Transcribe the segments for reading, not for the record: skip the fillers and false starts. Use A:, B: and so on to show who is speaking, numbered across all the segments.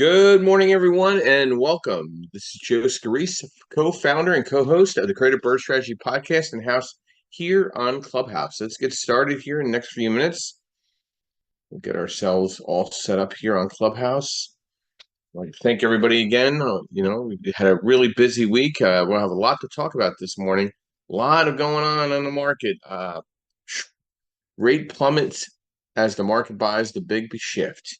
A: Good morning, everyone, and welcome. This is Joe Scarice, co-founder and co-host of the Creative Bird Strategy podcast and house here on Clubhouse. Let's get started here in the next few minutes. We'll get ourselves all set up here on Clubhouse. I'd like to thank everybody again. We had a really busy week. We'll have a lot to talk about this morning. A lot of going on the market. Rate plummets as the market buys the big shift.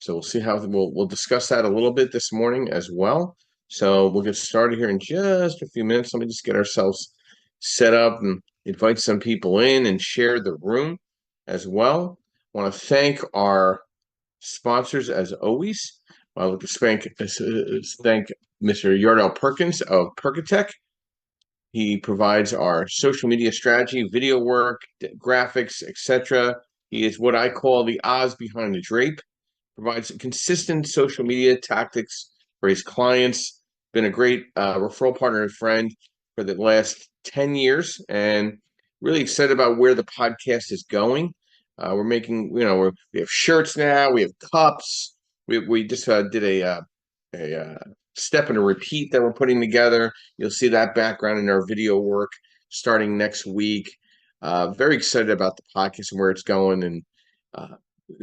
A: So we'll see how we'll discuss that a little bit this morning as well. So we'll get started here in just a few minutes. Let me just get ourselves set up and invite some people in and share the room as well. I want to thank our sponsors as always. I would like to thank Mr. Yardell Perkins of Perkatech. He provides our social media strategy, video work, graphics, etc. He is what I call the Oz behind the drape. Provides consistent social media tactics for his clients. Been a great referral partner and friend for the last 10 years, and really excited about where the podcast is going. We're making, we have shirts now, we have cups. We just did a step and a repeat that we're putting together. You'll see that background in our video work starting next week. Very excited about the podcast and where it's going, and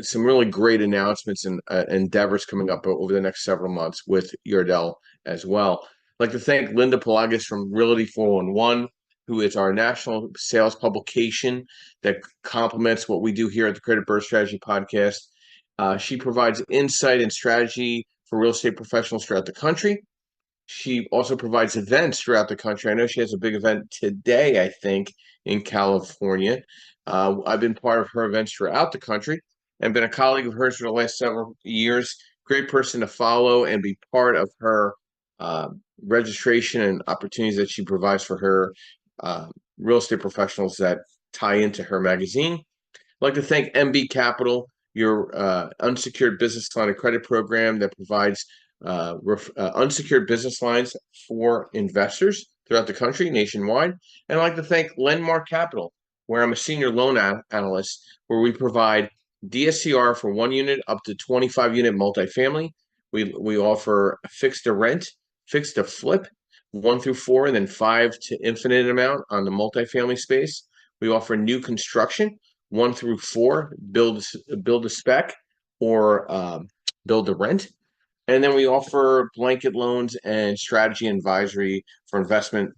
A: some really great announcements and endeavors coming up over the next several months with Yardell as well. I'd like to thank Linda Pelagas from Realty 411, who is our national sales publication that complements what we do here at the Creative Bird Strategy podcast. She provides insight and strategy for real estate professionals throughout the country. She also provides events throughout the country. I know she has a big event today, I think, in California. I've been part of her events throughout the country and been a colleague of hers for the last several years. Great person to follow and be part of her registration and opportunities that she provides for her real estate professionals that tie into her magazine. I'd like to thank MB Capital, your unsecured business line of credit program that provides unsecured business lines for investors throughout the country, nationwide. And I'd like to thank Lendmark Capital, where I'm a senior loan analyst, where we provide DSCR for 1 unit up to 25 unit multifamily. We offer fixed to rent, fixed to flip, 1 through 4, and then 5 to infinite amount on the multifamily space. We offer new construction, 1 through 4, build a spec or build to rent. And then we offer blanket loans and strategy advisory for investment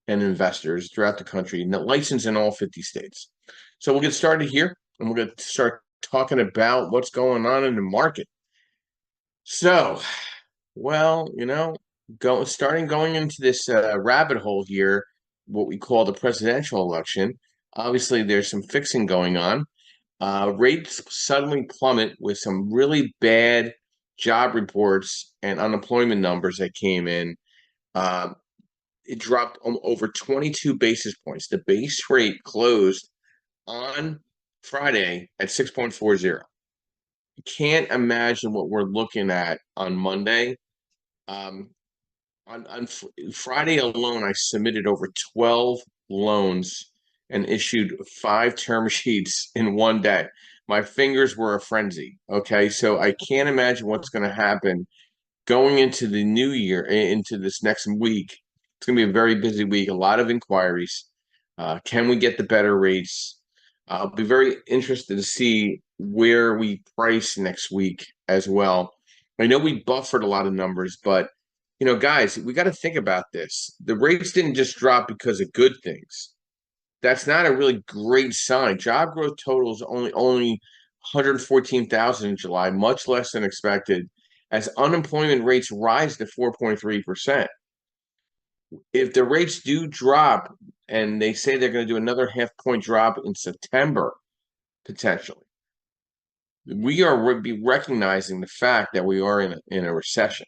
A: and investors throughout the country, and licensed in all 50 states. So we'll get started here, and we're going to start talking about what's going on in the market. So, going into this rabbit hole here, what we call the presidential election. Obviously, there's some fixing going on. Rates suddenly plummet with some really bad job reports and unemployment numbers that came in. It dropped over 22 basis points. The base rate closed on Friday at 6.40. You can't imagine what we're looking at on Monday. On Friday alone, I submitted over 12 loans and issued 5 term sheets in one day. My fingers were a frenzy. Okay, so I can't imagine what's going to happen going into the new year, into this next week. It's going to be a very busy week, a lot of inquiries. Can we get the better rates? I'll be very interested to see where we price next week as well. I know we buffered a lot of numbers, but guys, we got to think about this. The rates didn't just drop because of good things. That's not a really great sign. Job growth total is only 114,000 in July, much less than expected, as unemployment rates rise to 4.3%. If the rates do drop, and they say they're going to do another half-point drop in September, potentially, we are be recognizing the fact that we are in a recession.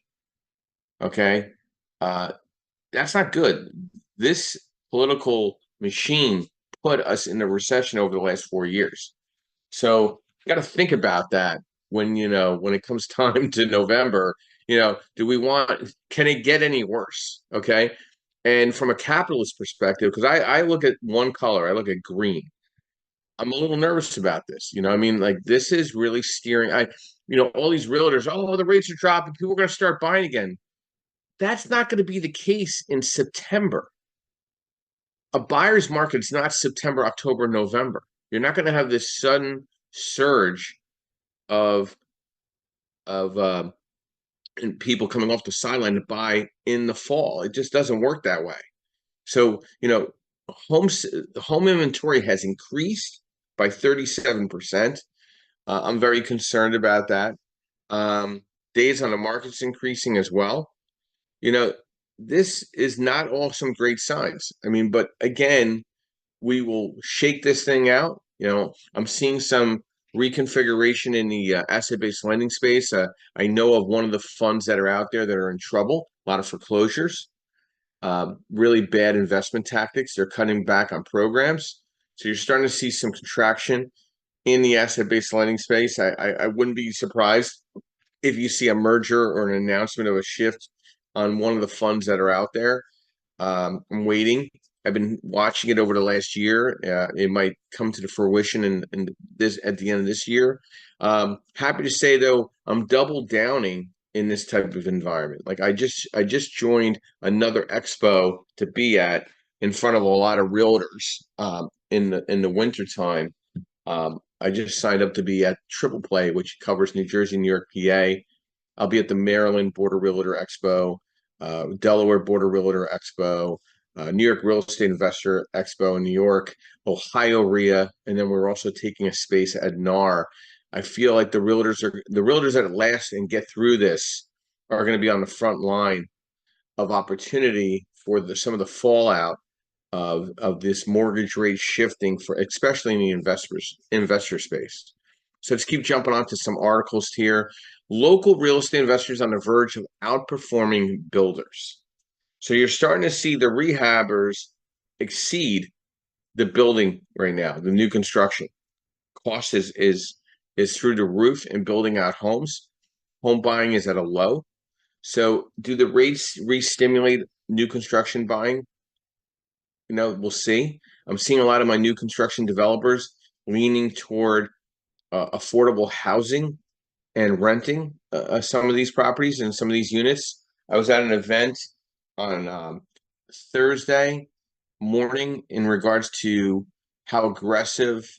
A: Okay, that's not good. This political machine put us in a recession over the last 4 years. So you got to think about that when it comes time to November. Can it get any worse? Okay. And from a capitalist perspective, because I look at one color, I look at green. I'm a little nervous about this. Like, this is really steering. all these realtors, oh, the rates are dropping, people are going to start buying again. That's not going to be the case in September. A buyer's market is not September, October, November. You're not going to have this sudden surge of of and people coming off the sideline to buy in the fall. It just doesn't work that way. So, home inventory has increased by 37%. I'm very concerned about that. Days on the market's increasing as well. This is not all some great signs. I mean, but again, we will shake this thing out. I'm seeing some reconfiguration in the asset-based lending space. I know of one of the funds that are out there that are in trouble, a lot of foreclosures, really bad investment tactics. They're cutting back on programs. So you're starting to see some contraction in the asset-based lending space. I wouldn't be surprised if you see a merger or an announcement of a shift on one of the funds that are out there. I'm waiting. I've been watching it over the last year. It might come to the fruition in this at the end of this year. Happy to say though, I'm double downing in this type of environment. Like I just joined another expo to be at in front of a lot of realtors in the winter time. I just signed up to be at Triple Play, which covers New Jersey, New York, PA. I'll be at the Maryland Border Realtor Expo, Delaware Border Realtor Expo, New York Real Estate Investor Expo in New York, Ohio RIA, and then we're also taking a space at NAR. I feel like the realtors that last and get through this are going to be on the front line of opportunity for some of the fallout of this mortgage rate shifting for especially in the investor space. So let's keep jumping on to some articles here. Local real estate investors on the verge of outperforming builders. So you're starting to see the rehabbers exceed the building right now, the new construction. Cost is through the roof in building out homes. Home buying is at a low. So do the rates re-stimulate new construction buying? We'll see. I'm seeing a lot of my new construction developers leaning toward affordable housing and renting some of these properties and some of these units. I was at an event on Thursday morning in regards to how aggressive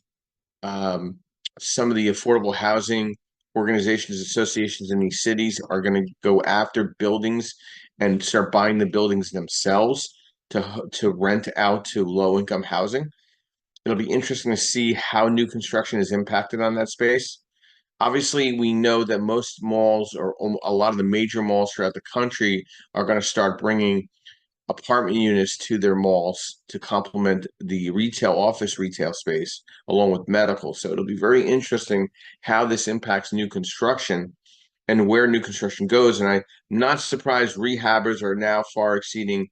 A: some of the affordable housing organizations, associations in these cities are going to go after buildings and start buying the buildings themselves to rent out to low-income housing. It'll be interesting to see how new construction is impacted on that space. Obviously, we know that most malls or a lot of the major malls throughout the country are going to start bringing apartment units to their malls to complement the office retail space, along with medical. So it'll be very interesting how this impacts new construction and where new construction goes. And I'm not surprised rehabbers are now far exceeding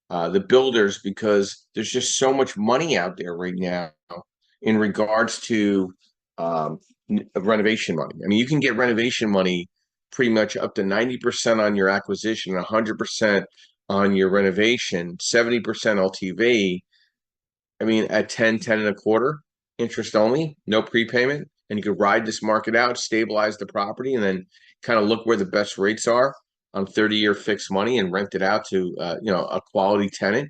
A: the builders because there's just so much money out there right now in regards to renovation money. I mean, you can get renovation money pretty much up to 90% on your acquisition, 100% on your renovation, 70% LTV. I mean, at 10 and a quarter, interest only, no prepayment. And you could ride this market out, stabilize the property, and then kind of look where the best rates are on 30-year fixed money and rent it out to a quality tenant.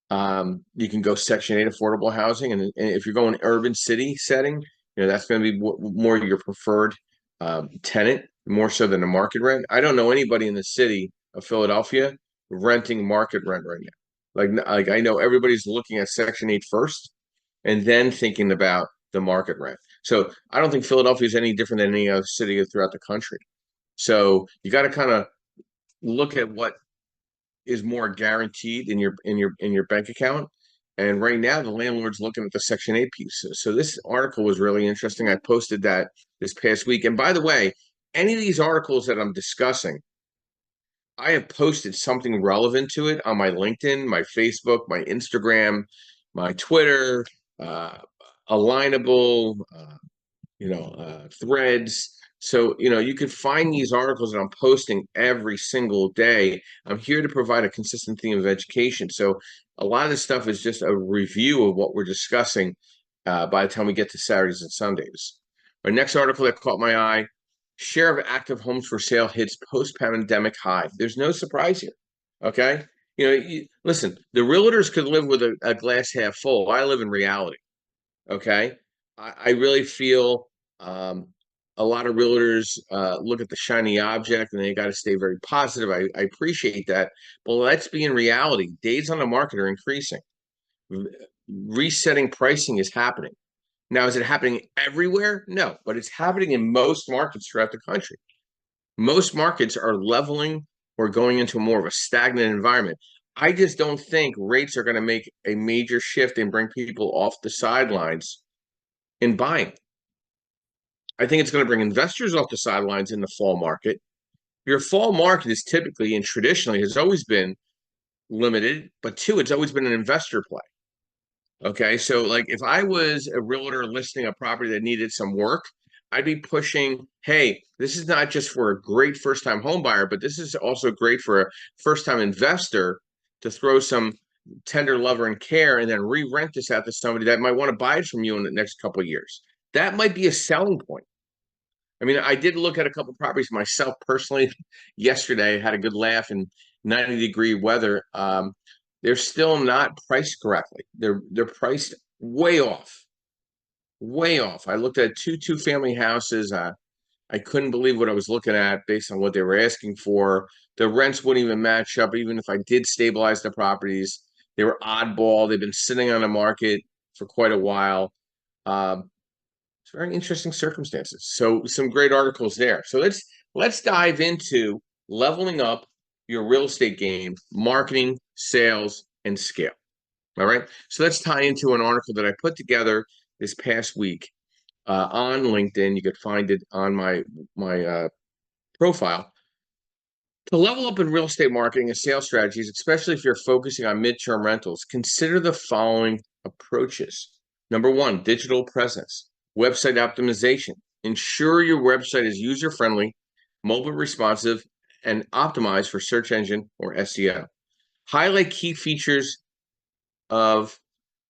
A: You can go Section 8 affordable housing, and if you're going urban city setting, that's going to be more your preferred tenant, more so than a market rent. I don't know anybody in the city of Philadelphia renting market rent right now. Like I know everybody's looking at Section 8 first, and then thinking about the market rent. So I don't think Philadelphia is any different than any other city throughout the country. So you got to kind of look at what is more guaranteed in your bank account. And right now, the landlord's looking at the Section 8 piece. So this article was really interesting. I posted that this past week. And by the way, any of these articles that I'm discussing, I have posted something relevant to it on my LinkedIn, my Facebook, my Instagram, my Twitter, Alignable, Threads. So, you can find these articles that I'm posting every single day. I'm here to provide a consistent theme of education. So a lot of this stuff is just a review of what we're discussing by the time we get to Saturdays and Sundays. Our next article that caught my eye, Share of active homes for sale hits post-pandemic high. There's no surprise here. Okay. Listen, the realtors could live with a glass half full. I live in reality. Okay. I really feel a lot of realtors look at the shiny object and they got to stay very positive. I appreciate that. But let's be in reality. Days on the market are increasing. Resetting pricing is happening. Now, is it happening everywhere? No, but it's happening in most markets throughout the country. Most markets are leveling or going into more of a stagnant environment. I just don't think rates are going to make a major shift and bring people off the sidelines in buying. I think it's going to bring investors off the sidelines in the fall market. Your fall market is typically and traditionally has always been limited, but two, it's always been an investor play. Okay, so like if I was a realtor listing a property that needed some work, I'd be pushing, hey, this is not just for a great first-time home buyer, but this is also great for a first-time investor to throw some tender love and care and then re-rent this out to somebody that might want to buy it from you in the next couple of years. That might be a selling point. I mean, I did look at a couple properties myself personally yesterday, had a good laugh in 90-degree weather. They're still not priced correctly. They're priced way off, way off. I looked at two-family houses. I couldn't believe what I was looking at based on what they were asking for. The rents wouldn't even match up, even if I did stabilize the properties. They were oddball. They've been sitting on the market for quite a while. It's very interesting circumstances. So some great articles there. So let's dive into leveling up your real estate game, marketing, sales, and scale. All right. So let's tie into an article that I put together this past week on LinkedIn. You could find it on my profile. To level up in real estate marketing and sales strategies, especially if you're focusing on midterm rentals, consider the following approaches. Number one, digital presence, website optimization. Ensure your website is user-friendly, mobile responsive, and optimized for search engine or SEO. Highlight key features of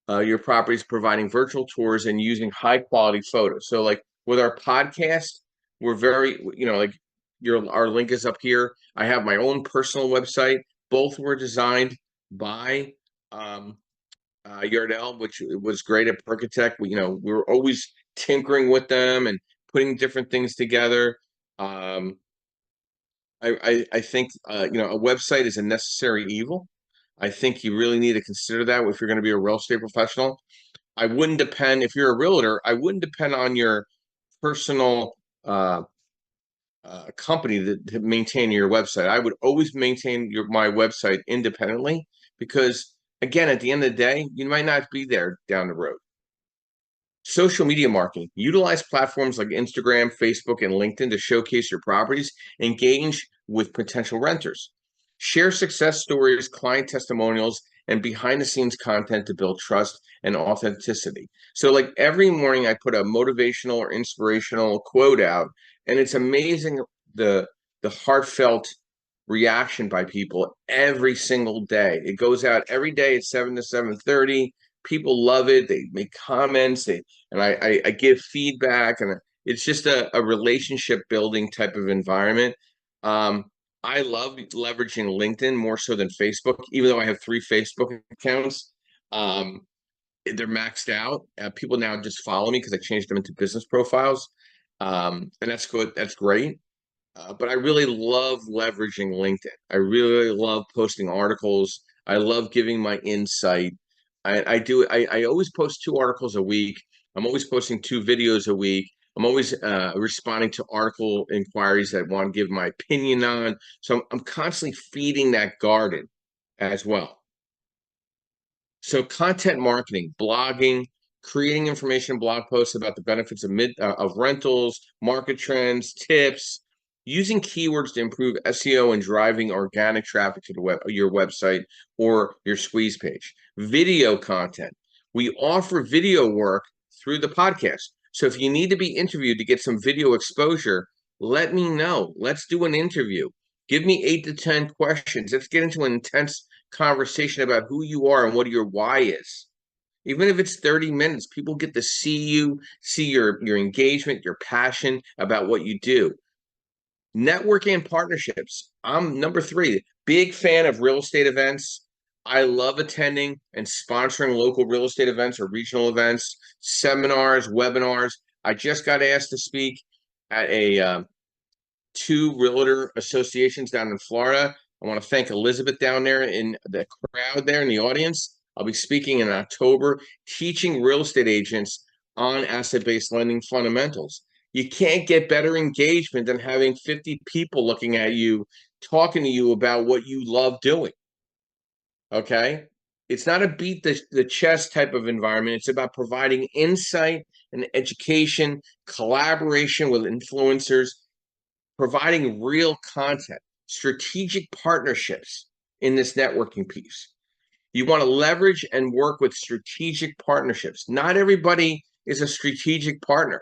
A: your properties, providing virtual tours and using high-quality photos. So like with our podcast, we're very, like our link is up here. I have my own personal website. Both were designed by Yardell, which was great at Percatech. We were always tinkering with them and putting different things together. I think a website is a necessary evil. I think you really need to consider that if you're going to be a real estate professional. I wouldn't depend, if you're a realtor, I wouldn't depend on your personal company to maintain your website. I would always maintain my website independently because, again, at the end of the day, you might not be there down the road. Social media marketing. Utilize platforms like Instagram, Facebook, and LinkedIn to showcase your properties. Engage with potential renters. Share success stories, client testimonials, and behind-the-scenes content to build trust and authenticity. So like every morning I put a motivational or inspirational quote out, and it's amazing the heartfelt reaction by people every single day. It goes out every day at 7 to 7:30. People love it. They make comments. I give feedback, and it's just a relationship building type of environment. I love leveraging LinkedIn more so than Facebook, even though I have 3 Facebook accounts. They're maxed out. People now just follow me because I changed them into business profiles. And that's good. That's great. But I really love leveraging LinkedIn. I really love posting articles. I love giving my insight. I always post 2 articles a week. I'm always posting 2 videos a week. I'm always responding to article inquiries that I want to give my opinion on. So I'm constantly feeding that garden as well. So content marketing, blogging, creating information blog posts about the benefits of rentals, market trends, tips, using keywords to improve SEO and driving organic traffic to your website or your squeeze page. Video content. We offer video work through the podcast. So if you need to be interviewed to get some video exposure, let me know. Let's do an interview. Give me 8 to 10 questions. Let's get into an intense conversation about who you are and what your why is. Even if it's 30 minutes, people get to see you, see your engagement, your passion about what you do. Networking and partnerships. I'm number 3, big fan of real estate events. I love attending and sponsoring local real estate events or regional events, seminars, webinars. I just got asked to speak at a 2 realtor associations down in Florida. I want to thank Elizabeth down there in the crowd there in the audience. I'll be speaking in October, teaching real estate agents on asset-based lending fundamentals. You can't get better engagement than having 50 people looking at you, talking to you about what you love doing. Okay? It's not a beat the chest type of environment. It's about providing insight and education, collaboration with influencers, providing real content, strategic partnerships in this networking piece. You want to leverage and work with strategic partnerships. Not everybody is a strategic partner.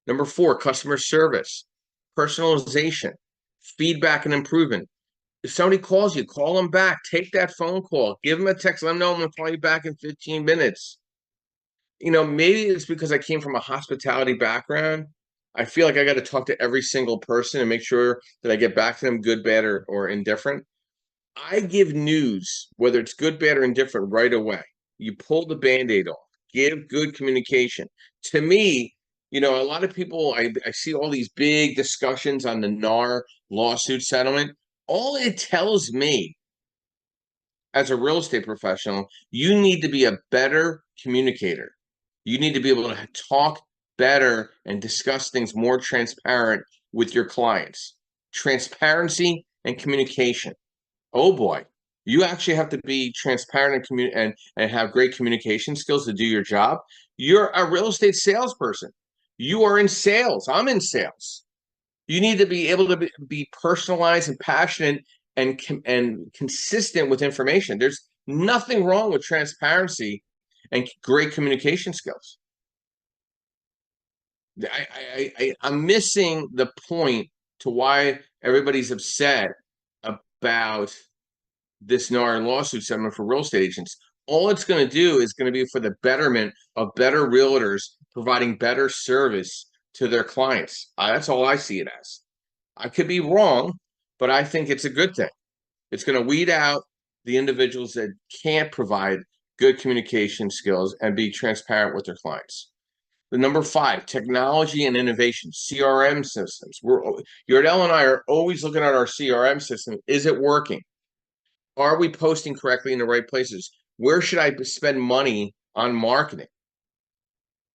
A: Number 4, customer service, personalization, feedback and improvement. If somebody calls you, call them back. Take that phone call. Give them a text. Let them know I'm going to call you back in 15 minutes. Maybe it's because I came from a hospitality background. I feel like I got to talk to every single person and make sure that I get back to them good, bad, or indifferent. I give news, whether it's good, bad, or indifferent, right away. You pull the Band-Aid off. Give good communication. To me, a lot of people, I see all these big discussions on the NAR lawsuit settlement. All it tells me as a real estate professional, you need to be a better communicator. You need to be able to talk better and discuss things more transparent with your clients. Transparency and communication. Oh boy, you actually have to be transparent and have great communication skills to do your job. You're a real estate salesperson. You are in sales. I'm in sales. You need to be able to be personalized and passionate and consistent with information. There's nothing wrong with transparency and great communication skills. I'm missing the point to why everybody's upset about this NAR lawsuit settlement for real estate agents. All it's going to do is going to be for the betterment of better realtors providing better service to their clients. That's all I see it as. I could be wrong, but I think it's a good thing. It's going to weed out the individuals that can't provide good communication skills and be transparent with their clients. The number 5, technology and innovation, CRM systems. Yardell and I are always looking at our CRM system. Is it working? Are we posting correctly in the right places? Where should I spend money on marketing?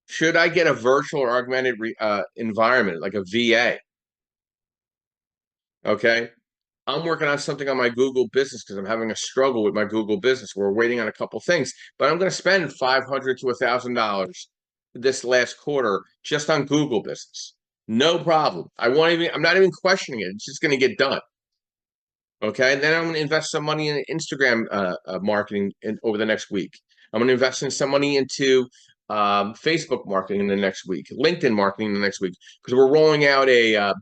A: Should I get a virtual or augmented environment like a VA? Okay. I'm working on something on my Google business because I'm having a struggle with my Google business. We're waiting on a couple things, but I'm going to spend $500 to $1,000 this last quarter just on Google business. No problem. I'm not even questioning it. It's just going to get done. Okay. And then I'm going to invest some money in Instagram marketing over the next week. I'm going to invest in some money into Facebook marketing in the next week, LinkedIn marketing in the next week, because we're rolling out a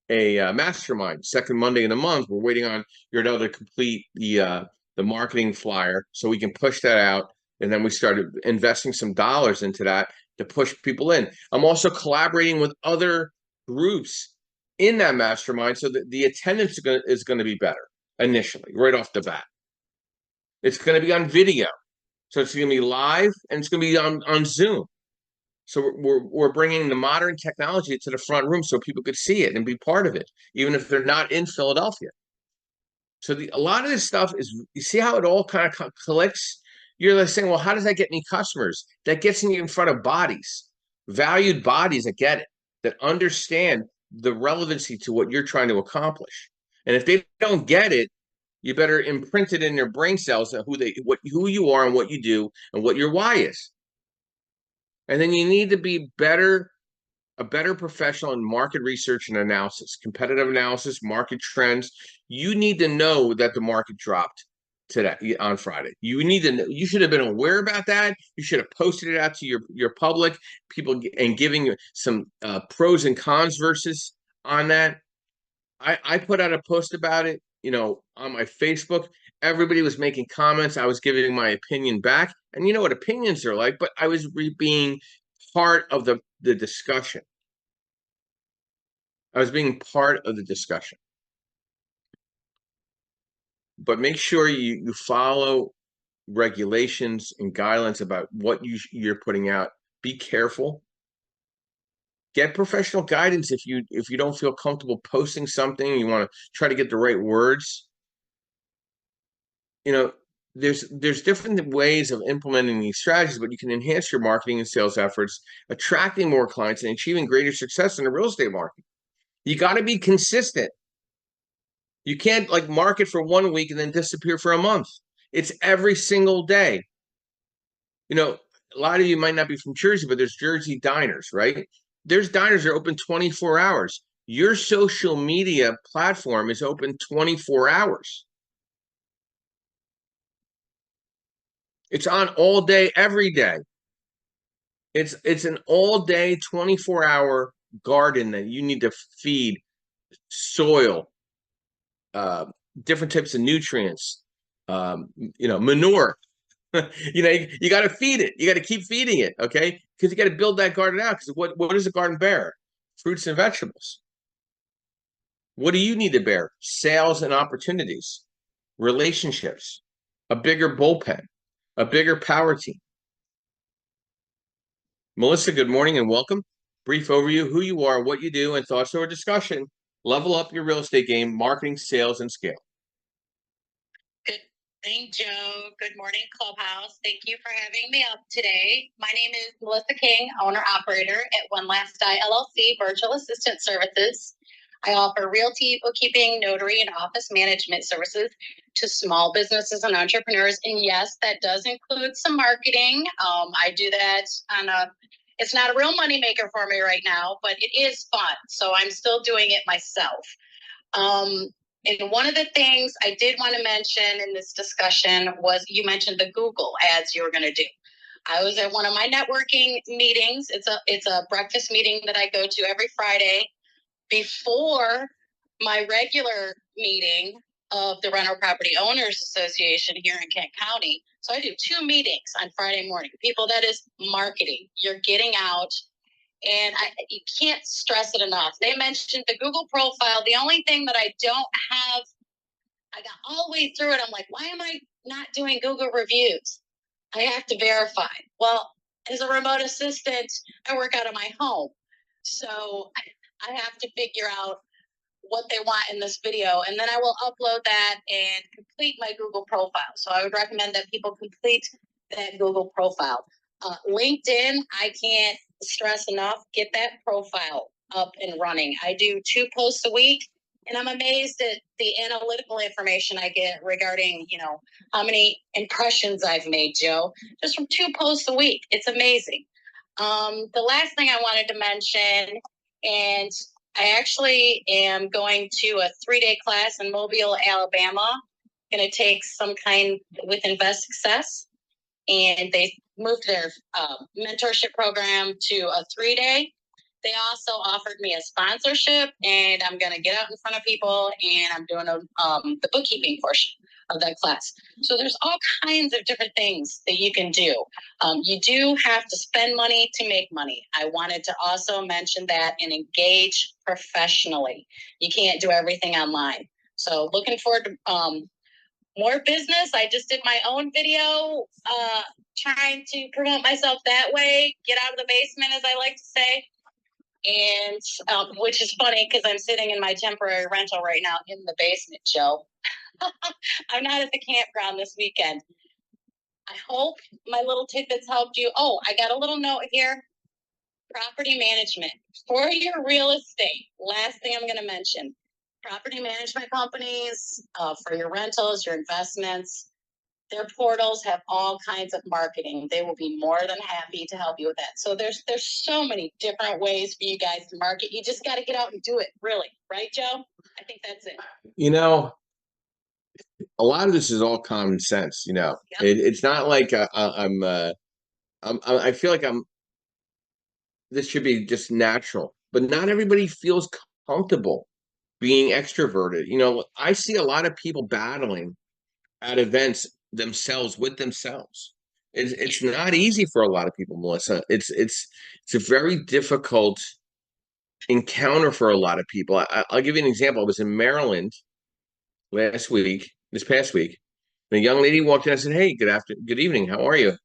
A: mastermind second Monday in the month. We're waiting on Yardell to complete the marketing flyer so we can push that out. And then we started investing some dollars into that to push people in. I'm also collaborating with other groups in that mastermind so that the attendance is going to be better initially, right off the bat. It's going to be on video. So it's going to be live and it's going to be on Zoom. So we're bringing the modern technology to the front room so people could see it and be part of it, even if they're not in Philadelphia. So a lot of this stuff is, you see how it all kind of clicks? You're like saying, well, how does that get me customers? That gets me in front of bodies, valued bodies that get it, that understand the relevancy to what you're trying to accomplish. And if they don't get it, you better imprint it in their brain cells of who you are and what you do and what your why is. And then you need to be a better professional in market research and analysis, competitive analysis, market trends. You need to know that the market dropped today on Friday. You should have been aware about that. You should have posted it out to your public, people, and giving some pros and cons versus on that. I put out a post about it, on my Facebook. Everybody was making comments. I was giving my opinion back. And you know what opinions are like, but I was being part of the discussion. I was being part of the discussion. But make sure you follow regulations and guidelines about what you're putting out. Be careful. Get professional guidance if you don't feel comfortable posting something. You want to try to get the right words. You know, there's different ways of implementing these strategies, but you can enhance your marketing and sales efforts, attracting more clients and achieving greater success in the real estate market. You got to be consistent. You can't like market for 1 week and then disappear for a month. It's every single day. You know, a lot of you might not be from Jersey, but there's Jersey diners, right? There's diners that are open 24 hours. Your social media platform is open 24 hours. It's on all day, every day. It's an all day, 24-hour garden that you need to feed soil, uh, different types of nutrients, manure. You got to feed it. You got to keep feeding it, okay? Because you got to build that garden out. Because what does a garden bear? Fruits and vegetables. What do you need to bear? Sales and opportunities, relationships, a bigger bullpen, a bigger power team. Melissa, good morning and welcome. Brief overview, who you are, what you do, and thoughts to our discussion. Level up your real estate game, marketing, sales, and scale.
B: Good morning, Joe. Good morning, Clubhouse. Thank you for having me up today. My name is Melissa King, owner-operator at One Last Die LLC Virtual Assistant Services. I offer realty, bookkeeping, notary, and office management services to small businesses and entrepreneurs. And yes, that does include some marketing. I do that it's not a real moneymaker for me right now, but it is fun. So I'm still doing it myself. And one of the things I did want to mention in this discussion was you mentioned the Google ads you were going to do. I was at one of my networking meetings. It's a breakfast meeting that I go to every Friday before my regular meeting of the Rental Property Owners Association here in Kent County. So I do 2 meetings on Friday morning. People, that is marketing. You're getting out. And you can't stress it enough. They mentioned the Google profile. The only thing that I don't have, I got all the way through it. I'm like, why am I not doing Google reviews? I have to verify. Well, as a remote assistant, I work out of my home. So I have to figure out what they want in this video. And then I will upload that and complete my Google profile. So I would recommend that people complete that Google profile. LinkedIn, I can't stress enough, get that profile up and running. I do 2 posts a week, and I'm amazed at the analytical information I get regarding, how many impressions I've made, Joe, just from 2 posts a week. It's amazing. The last thing I wanted to mention, and I actually am going to a 3-day class in Mobile, Alabama. Going to take some kind with Invest Success, and they moved their mentorship program to a 3-day. They also offered me a sponsorship, and I'm going to get out in front of people, and I'm doing the bookkeeping portion of that class. So there's all kinds of different things that you can do. You do have to spend money to make money. I wanted to also mention that, and engage professionally. You can't do everything online. So looking forward to more business. I just did my own video trying to promote myself that way, get out of the basement, as I like to say. And which is funny because I'm sitting in my temporary rental right now in the basement, Joe. I'm not at the campground this weekend. I hope my little tidbits helped you. Oh, I got a little note here. Property management for your real estate. Last thing I'm going to mention. Property management companies for your rentals, your investments. Their portals have all kinds of marketing. They will be more than happy to help you with that. So there's so many different ways for you guys to market. You just got to get out and do it, really. Right, Joe? I think that's it.
A: A lot of this is all common sense. Yep. It's not like I feel like this should be just natural, but not everybody feels comfortable being extroverted. I see a lot of people battling at events themselves with themselves. It's not easy for a lot of people, Melissa. It's a very difficult encounter for a lot of people. I'll give you an example. I was in Maryland this past week, and a young lady walked in. I said, "Hey, good evening. How are you?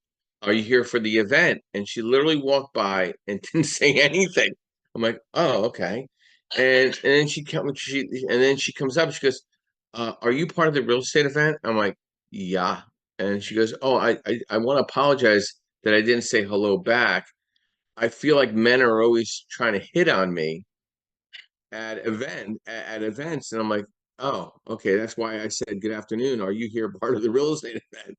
A: Are you here for the event?" And she literally walked by and didn't say anything. I'm like, "Oh, okay." And then she comes up. She goes, "Are you part of the real estate event?" I'm like, "Yeah." And she goes, "Oh, I want to apologize that I didn't say hello back. I feel like men are always trying to hit on me at events." And I'm like, "Oh, okay, that's why I said good afternoon. Are you here part of the real estate event?"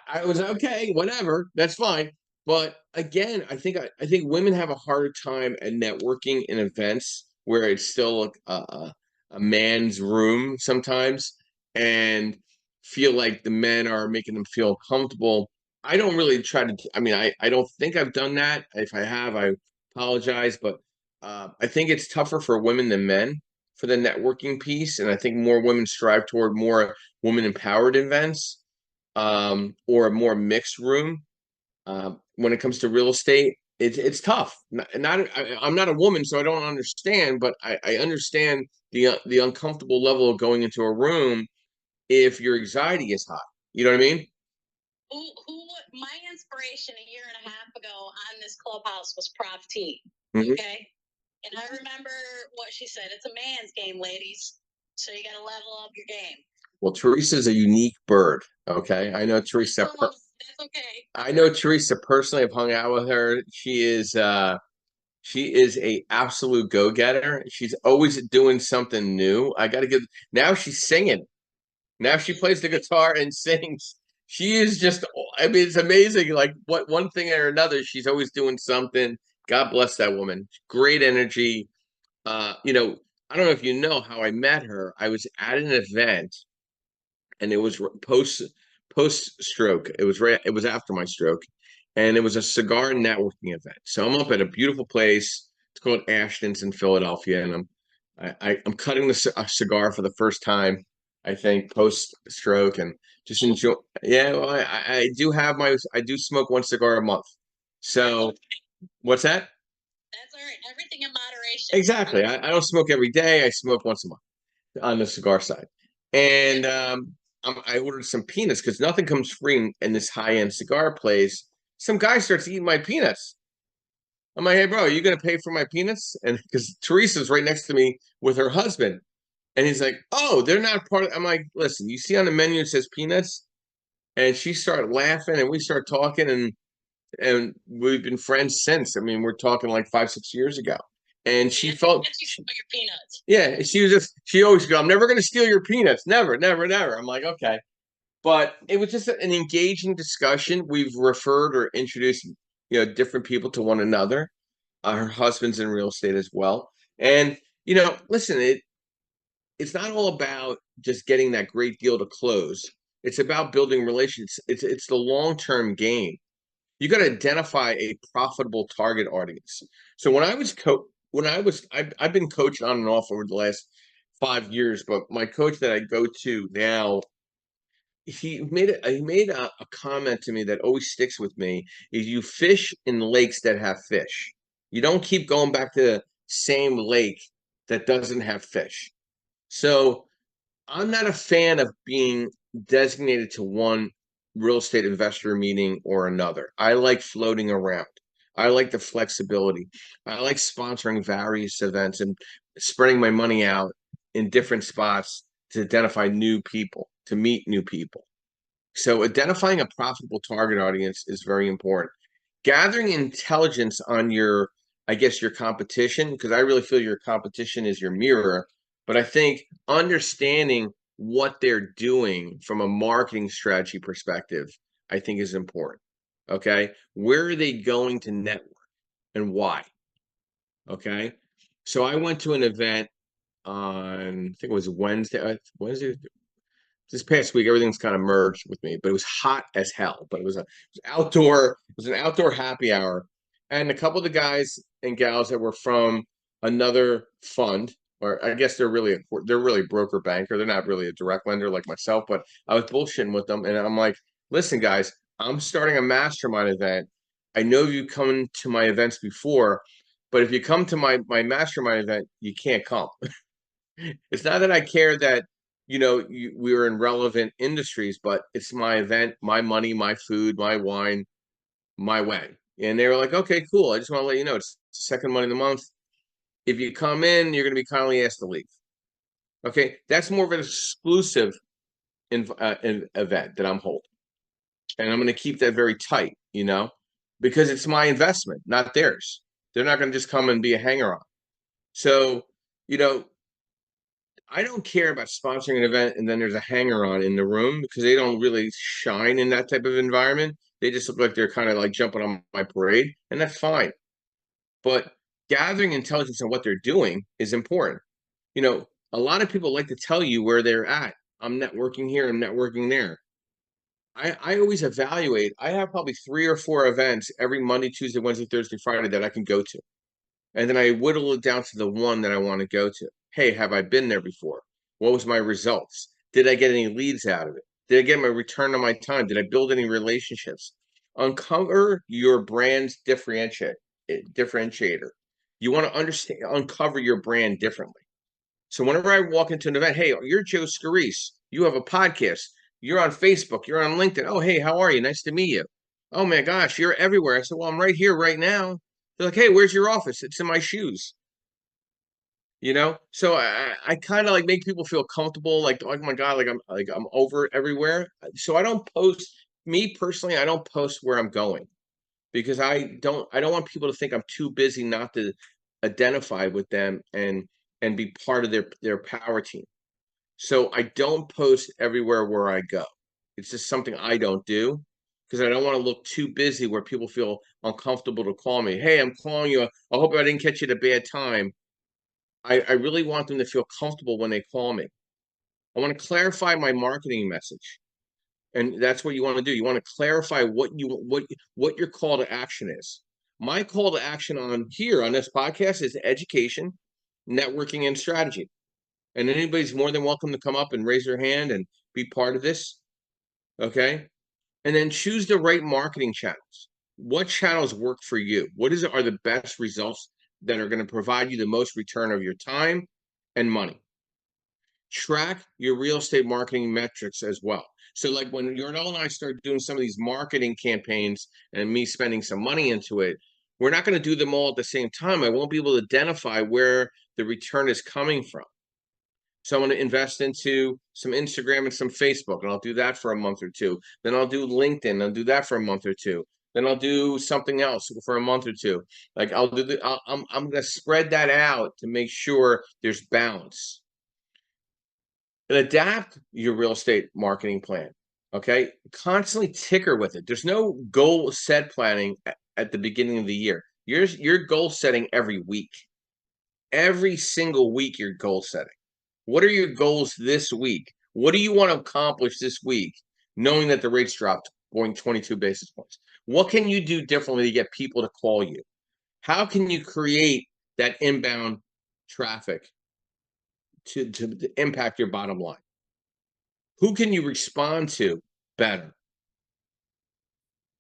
A: I was okay, whatever, that's fine. But again, I think women have a harder time at networking in events where it's still a man's room sometimes, and feel like the men are making them feel comfortable. I don't really try to. I mean, I don't think I've done that. If I have, I apologize, but I think it's tougher for women than men for the networking piece, and I think more women strive toward more women empowered events, or a more mixed room. When it comes to real estate, it's tough. I'm not a woman, so I don't understand, but I understand the uncomfortable level of going into a room if your anxiety is high. You know what I mean?
B: My inspiration a year and a half ago on this clubhouse was Prof T.
A: Mhm.
B: Okay. And I remember what she said. It's a man's game, ladies. So you got to level up your game.
A: Well, Teresa's a unique bird. Okay, I know Teresa.
B: That's okay.
A: I know Teresa personally. I've hung out with her. She is a absolute go-getter. She's always doing something new. I got to give now she's singing. Now she plays the guitar and sings. She is just I mean it's amazing like what one thing or another she's always doing something. God bless that woman. Great energy. I don't know if you know how I met her. I was at an event and it was post stroke. It was after my stroke, and it was a cigar networking event. So I'm up at a beautiful place. It's called Ashton's in Philadelphia, and I'm cutting a cigar for the first time. I think post stroke and just enjoy. Yeah, well, I do smoke one cigar a month. So what's that?
B: That's all right. Everything in moderation.
A: Exactly. I don't smoke every day. I smoke once a month on the cigar side. And I ordered some peanuts because nothing comes free in this high end cigar place. Some guy starts eating my peanuts. I'm like, "Hey, bro, are you going to pay for my peanuts?" And because Teresa's right next to me with her husband. And he's like, "Oh, they're not part of." I'm like, "Listen, you see on the menu it says peanuts?" And she started laughing and we start talking, and we've been friends since. I mean, we're talking like 5, 6 years ago. And she felt
B: your peanuts.
A: Yeah, she always go, "I'm never gonna steal your peanuts. Never, never, never." I'm like, okay. But it was just an engaging discussion. We've referred or introduced, different people to one another. Her husband's in real estate as well. And, listen, it's not all about just getting that great deal to close. It's about building relations. It's the long-term game. You got to identify a profitable target audience. So I've been coaching on and off over the last 5 years, but my coach that I go to now, he made a comment to me that always sticks with me is you fish in lakes that have fish. You don't keep going back to the same lake that doesn't have fish. So I'm not a fan of being designated to one real estate investor meeting or another. I like floating around. I like the flexibility. I like sponsoring various events and spreading my money out in different spots to identify new people, to meet new people. So identifying a profitable target audience is very important. Gathering intelligence on I guess, your competition, because I really feel your competition is your mirror. But I think understanding what they're doing from a marketing strategy perspective, I think is important. Okay. Where are they going to network and why? Okay. So I went to an event on, I think it was Wednesday, this past week. Everything's kind of merged with me, but it was hot as hell. But it was an outdoor happy hour, and a couple of the guys and gals that were from another fund, or I guess they're really broker banker. They're not really a direct lender like myself, but I was bullshitting with them, and I'm like, "Listen, guys, I'm starting a mastermind event. I know you come to my events before. But if you come to my mastermind event, you can't come. It's not that I care that we were in relevant industries, but it's my event, my money, my food, my wine, my way. And they were like, okay, cool. I just want to let you know it's the second Monday of the month. If you come in, you're going to be kindly asked to leave. Okay, that's more of an exclusive event that I'm holding, and I'm going to keep that very tight, because it's my investment, not theirs. They're not going to just come and be a hanger on. So, you know, I don't care about sponsoring an event and then there's a hanger on in the room because they don't really shine in that type of environment. They just look like they're kind of like jumping on my parade, and that's fine. But gathering intelligence on what they're doing is important. A lot of people like to tell you where they're at. I'm networking here, I'm networking there. I always evaluate. I have probably 3 or 4 events every Monday, Tuesday, Wednesday, Thursday, Friday that I can go to. And then I whittle it down to the one that I want to go to. Hey, have I been there before? What was my results? Did I get any leads out of it? Did I get my return on my time? Did I build any relationships? Uncover your brand's differentiator. You want to understand, uncover your brand differently. So whenever I walk into an event, hey, you're Joe Scarice. You have a podcast. You're on Facebook. You're on LinkedIn. Oh, hey, how are you? Nice to meet you. Oh my gosh, you're everywhere. I said, well, I'm right here right now. They're like, hey, where's your office? It's in my shoes. So I kind of like make people feel comfortable, like, oh my God, like I'm over it everywhere. So I don't post. Me personally, I don't post where I'm going because I don't want people to think I'm too busy not to identify with them and be part of their power team. So I don't post everywhere where I go. It's just something I don't do because I don't want to look too busy where people feel uncomfortable to call me. Hey, I'm calling you. I hope I didn't catch you at a bad time. I really want them to feel comfortable when they call me. I want to clarify my marketing message. And that's what you want to do. You want to clarify what your call to action is. My call to action on here on this podcast is education, networking, and strategy. And anybody's more than welcome to come up and raise their hand and be part of this. Okay. And then choose the right marketing channels. What channels work for you? Are the best results that are going to provide you the most return of your time and money? Track your real estate marketing metrics as well. So, like when Yardell and I start doing some of these marketing campaigns and me spending some money into it, we're not going to do them all at the same time. I won't be able to identify where the return is coming from. So I'm going to invest into some Instagram and some Facebook, and I'll do that for a month or two. Then I'll do LinkedIn. I'll do that for a month or two. Then I'll do something else for a month or two. Like I'm going to spread that out to make sure there's balance and adapt your real estate marketing plan. Okay, constantly ticker with it. There's no goal set planning at the beginning of the year. You're goal setting every week. Every single week, you're goal setting. What are your goals this week? What do you want to accomplish this week, knowing that the rates dropped 22 basis points? What can you do differently to get people to call you? How can you create that inbound traffic to impact your bottom line? Who can you respond to better?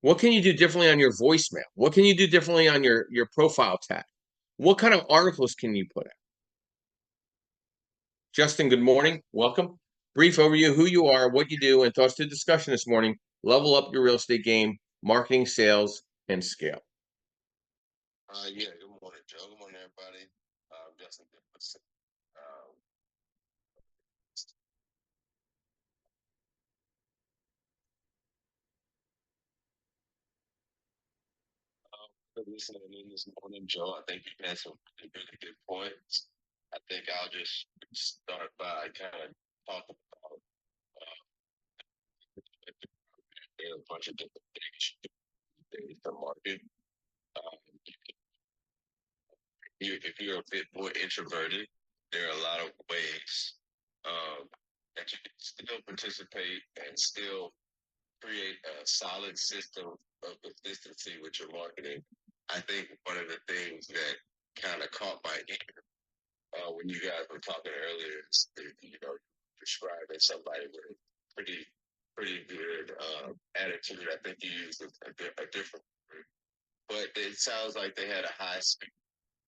A: What can you do differently on your voicemail? What can you do differently on your profile tag? What kind of articles can you put out? Justin, good morning. Welcome. Brief overview, who you are, what you do, and thoughts to discussion this morning. Level up your real estate game, marketing, sales, and scale.
C: Yeah, good morning, Joe. Good morning, everybody. Justin, for listening in this morning, Joe. I think you had some really good points. I think I'll just start by kind of talking about a bunch of different things in the market. Um, if you're a bit more introverted, there are a lot of ways that you can still participate and still create a solid system of consistency with your marketing. I think one of the things that kind of caught my ear when you guys were talking earlier is, describing somebody with pretty good attitude. I think you used a different word, but it sounds like they had a high spirit.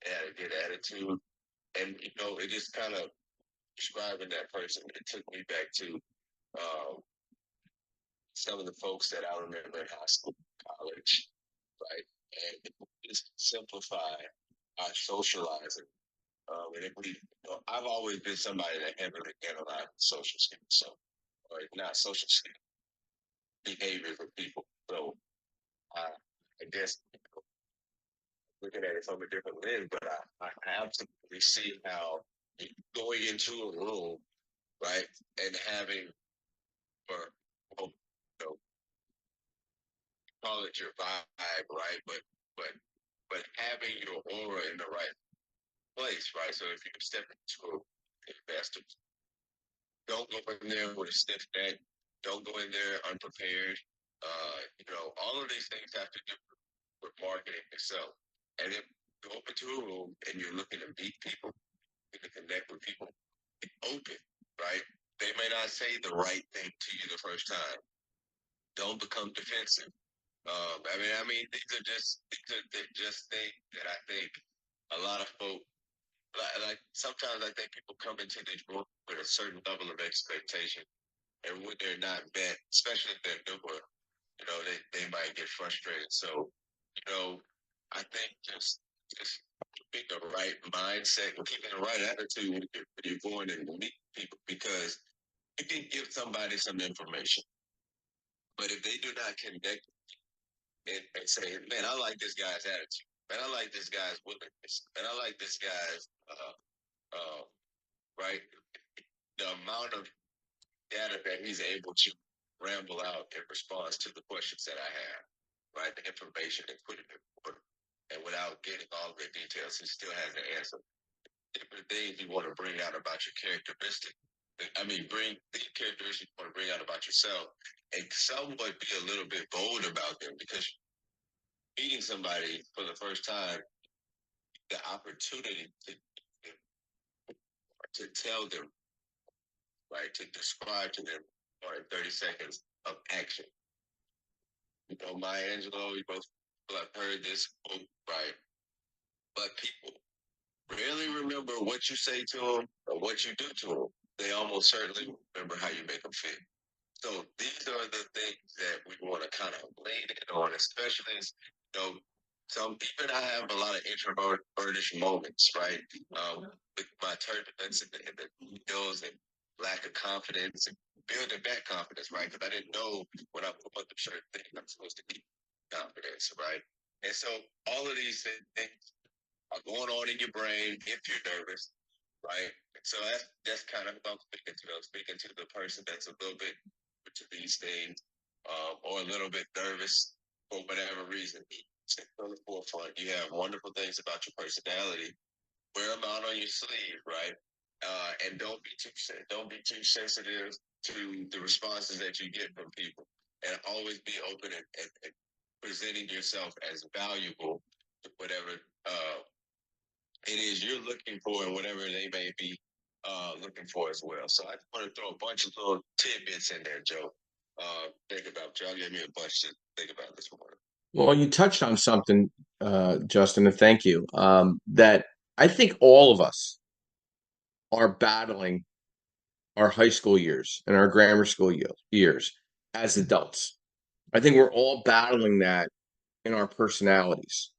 C: They had a good attitude, and it just kind of describing that person. It took me back to um, some of the folks that I remember in high school, college, right? And just simplify our socializing. And if I've always been somebody that heavily analyzed social skills, so or not social skills, behaviors of people. So I guess looking at it from a different lens, but I absolutely see how going into a room, right, and having, or well, you know, call it your vibe, right, but having your aura in the right place, right. So if you step into an investor, don't go in there with a stiff neck. Don't go in there unprepared. All of these things have to do with marketing itself. And if you go up into a room and you're looking to meet people, to connect with people, be open, right? They may not say the right thing to you the first time. Don't become defensive. These are just things that I think a lot of folk like. Sometimes I think people come into these rooms with a certain level of expectation, and when they're not met, especially if they're newer, they might get frustrated. So, I think just keeping the right mindset and keeping the right attitude when you're going and meet people, because you can give somebody some information, but if they do not connect and say, "Man, I like this guy's attitude. Man, I like this guy's willingness. And I like this guy's right." The amount of data that he's able to ramble out in response to the questions that I have, right? The information and put it in order. And without getting all the details, he still has the answer. Different things you want to bring out about your characteristic. Bring the characteristics you want to bring out about yourself and somewhat be a little bit bold about them, because meeting somebody for the first time, the opportunity to tell them, right, to describe to them, or in 30 seconds of action. Maya Angelou, you both have heard this quote, right? But people rarely remember what you say to them or what you do to them. They almost certainly remember how you make them feel. So these are the things that we want to kind of lean in on, especially as, even I have a lot of introvertish moments, right? With my turbulence and the egos and lack of confidence and building back confidence, right? Because I didn't know when I put up certain things, I'm supposed to keep confidence, right? And so all of these things are going on in your brain if you're nervous, right? So that's kind of what I'm speaking to the person that's a little bit to these things, or a little bit nervous for whatever reason. Stay on the forefront. You have wonderful things about your personality. Wear them out on your sleeve, right? And don't be too sensitive to the responses that you get from people, and always be open and presenting yourself as valuable to whatever it is you're looking for, and whatever they may be looking for as well. So I just want to throw a bunch of little tidbits in there, Joe. Think about y'all gave me a bunch to think about this morning.
A: Well, you touched on something, Justin, and thank you. That I think all of us are battling our high school years and our grammar school years as adults. I think we're all battling that in our personalities.